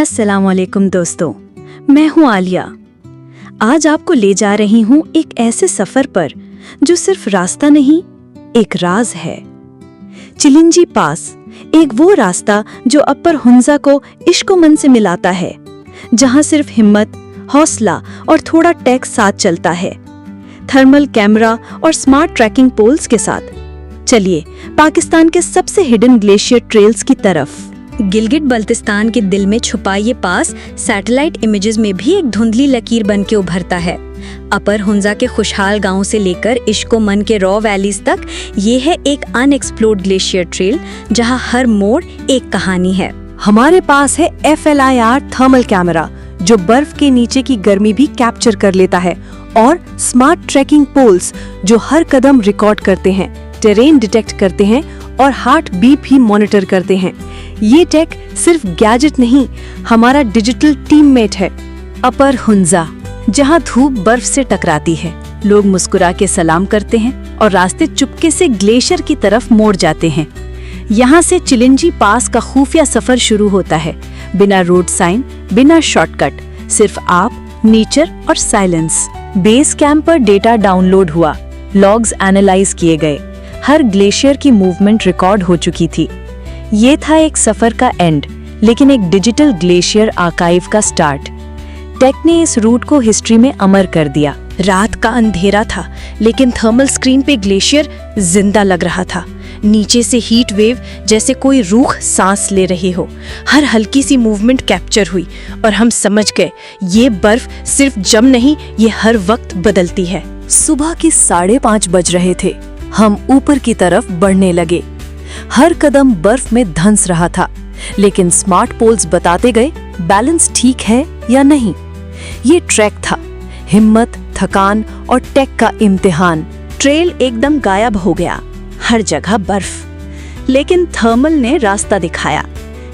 अस्सलाम वालेकुम दोस्तों, मैं हूँ आलिया। आज आपको ले जा रही हूँ एक ऐसे सफर पर जो सिर्फ रास्ता नहीं, एक राज है। चिलिंजी पास, एक वो रास्ता जो अपर हुंजा को इश्क-ओ-मन से मिलाता है, जहाँ सिर्फ हिम्मत, हौसला और थोड़ा टेक साथ चलता है। थर्मल कैमरा और स्मार्ट ट्रैकिंग पोल्स के साथ चलिए पाकिस्तान के सबसे हिडन ग्लेशियर ट्रेल्स की तरफ। गिलगिट बल्तिस्तान के दिल में छुपा ये पास सैटेलाइट इमेजेस में भी एक धुंधली लकीर बन के उभरता है। अपर हुंजा के खुशहाल गांव से लेकर इश्क-ओ-मन के रॉ वैलीज तक ये है एक अनएक्सप्लोर्ड ग्लेशियर ट्रेल जहां हर मोड़ एक कहानी है। हमारे पास है FLIR थर्मल कैमरा जो बर्फ के नीचे की गर्मी भी कैप्चर कर लेता है, और स्मार्ट ट्रैकिंग पोल्स जो हर कदम रिकॉर्ड करते हैं, टेरेन डिटेक्ट करते हैं और हार्ट बीट भी मॉनिटर करते हैं। ये टेक सिर्फ गैजेट नहीं, हमारा डिजिटल टीममेट है। अपर हुंजा, जहां धूप बर्फ से टकराती है, लोग मुस्कुरा के सलाम करते हैं और रास्ते चुपके से ग्लेशियर की तरफ मोड़ जाते हैं। यहाँ से चिलिंजी पास का खुफिया सफर शुरू होता है, बिना रोड साइन, बिना शॉर्टकट, सिर्फ आप, नेचर और साइलेंस। बेस कैंप पर डेटा डाउनलोड हुआ, लॉग्स एनालाइज किए गए, हर ग्लेशियर की मूवमेंट रिकॉर्ड हो चुकी थी। ये था एक सफर का एंड, लेकिन एक डिजिटल ग्लेशियर आर्काइव का स्टार्ट। टेक ने इस रूट को हिस्ट्री में अमर कर दिया। रात का अंधेरा था, लेकिन थर्मल स्क्रीन पे ग्लेशियर जिंदा लग रहा था। नीचे से हीट वेव जैसे कोई रूह सांस ले रही हो। हर हल्की सी मूवमेंट कैप्चर हुई और हम समझ गए ये बर्फ सिर्फ जम नहीं, ये हर वक्त बदलती है। सुबह के 5:30 बज रहे थे। हम ऊपर की तरफ बढ़ने लगे। हर कदम बर्फ में धंस रहा था, लेकिन स्मार्ट पोल्स बताते गए बैलेंस ठीक है या नहीं। ये ट्रैक था, हिम्मत, थकान और टेक का इम्तिहान। ट्रेल एकदम गायब हो गया, हर जगह बर्फ, लेकिन थर्मल ने रास्ता दिखाया।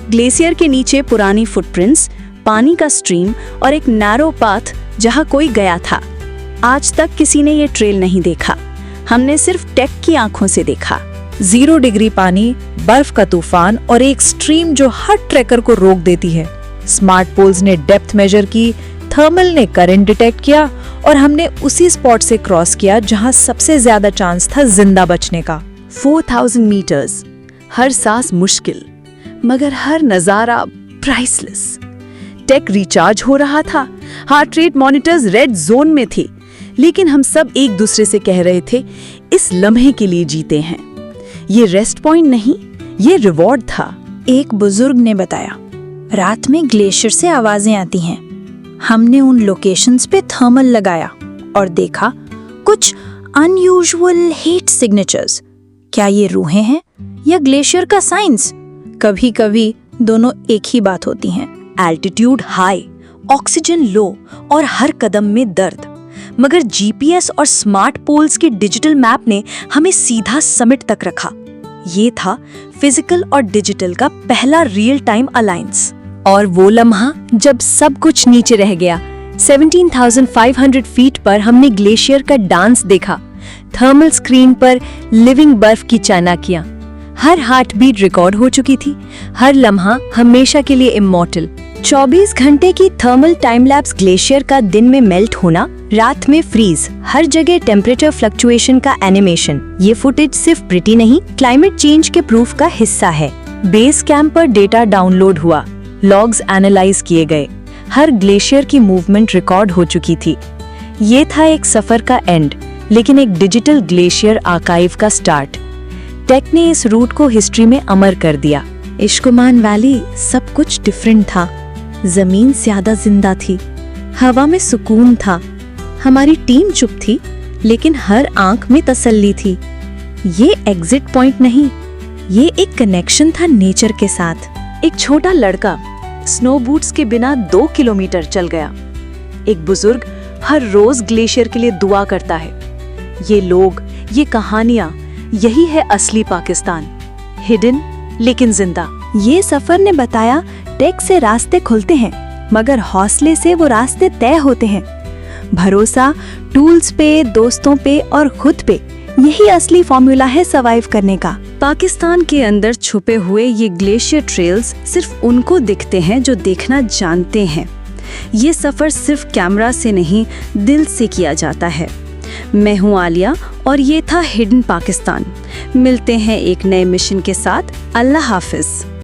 ग्लेशियर के नीचे पुरानी फुटप्रिंट्स, पानी का स्ट्रीम और एक नैरो पाथ जहां कोई गया था। आज तक किसी ने ये ट्रेल नहीं देखा, हमने सिर्फ टेक की आंखों से देखा। 0 डिग्री पानी, बर्फ का तूफान और एक स्ट्रीम जो हर ट्रैकर को रोक देती है। स्मार्ट पोल्स ने डेप्थ मेजर की, थर्मल ने करंट डिटेक्ट किया और हमने उसी स्पॉट से क्रॉस किया जहां सबसे ज्यादा चांस था जिंदा बचने का। 4000 मीटर्स, हर सांस मुश्किल, मगर हर नजारा प्राइसलेस। टेक रिचार्ज हो रहा था, heart rate monitors red zone में थे, लेकिन हम सब एक दूसरे से कह रहे थे इस लम्हे के लिए जीते हैं। ये रेस्ट पॉइंट नहीं, ये रिवॉर्ड था। एक बुजुर्ग ने बताया, रात में ग्लेशियर से आवाजें आती हैं। हमने उन लोकेशंस पे थर्मल लगाया और देखा कुछ अनयूजुअल हीट सिग्नेचर्स। क्या ये रूहें हैं या ग्लेशियर का साइंस? कभी कभी दोनों एक ही बात होती हैं। एल्टीट्यूड हाई, ऑक्सीजन लो और हर कदम में दर्द, मगर जीपीएस और स्मार्ट पोल्स की डिजिटल मैप ने हमें सीधा समिट तक रखा। ये था फिजिकल और डिजिटल का पहला रियल टाइम अलायंस। और वो लम्हा जब सब कुछ नीचे रह गया, 17,500 फीट पर हमने ग्लेशियर का डांस देखा। थर्मल स्क्रीन पर लिविंग बर्फ की चालाकियां, हर हार्ट बीट रिकॉर्ड हो चुकी थी, हर लम्हा हमेशा के लिए इमॉर्टल। 24 घंटे की थर्मल टाइम लैप्स, ग्लेशियर का दिन में मेल्ट होना, रात में फ्रीज, हर जगह टेम्परेचर फ्लक्चुएशन का एनिमेशन। ये फुटेज सिर्फ प्रिटी नहीं, क्लाइमेट चेंज के प्रूफ का हिस्सा है। बेस कैंप पर डेटा डाउनलोड हुआ, लॉग्स एनालाइज किए गए, हर ग्लेशियर की मूवमेंट रिकॉर्ड हो चुकी थी। ये था एक सफर का एंड, लेकिन एक डिजिटल ग्लेशियर आर्काइव का स्टार्ट। टेक ने इस रूट को हिस्ट्री में अमर कर दिया। इश्क-ओ-मन वैली सब कुछ डिफरेंट था। जमीन ज्यादा जिंदा थी, हवा में सुकून था, हमारी टीम चुप थी, लेकिन हर आंख में तसल्ली थी। ये एग्जिट पॉइंट नहीं, ये एक कनेक्शन था नेचर के साथ। एक छोटा लड़का स्नो बूट्स के बिना 2 किलोमीटर चल गया। एक बुजुर्ग हर रोज ग्लेशियर के लिए दुआ करता है। ये लोग, ये कहानियां, यही है असली पाकिस्तान, हिडन लेकिन जिंदा। ये सफर ने बताया टेक से रास्ते खुलते हैं, मगर हौसले से वो रास्ते तय होते हैं। भरोसा, टूल्स पे, दोस्तों पे और खुद पे, यही असली फॉर्मूला है सर्वाइव करने का। पाकिस्तान के अंदर छुपे हुए ये ग्लेशियर ट्रेल्स सिर्फ उनको दिखते हैं जो देखना जानते हैं। ये सफ़र सिर्फ कैमरा से नहीं, दिल से किया जाता है। मैं हूँ आलिया और ये था हिडन पाकिस्तान। मिलते हैं एक नए मिशन के साथ। अल्लाह हाफिज़।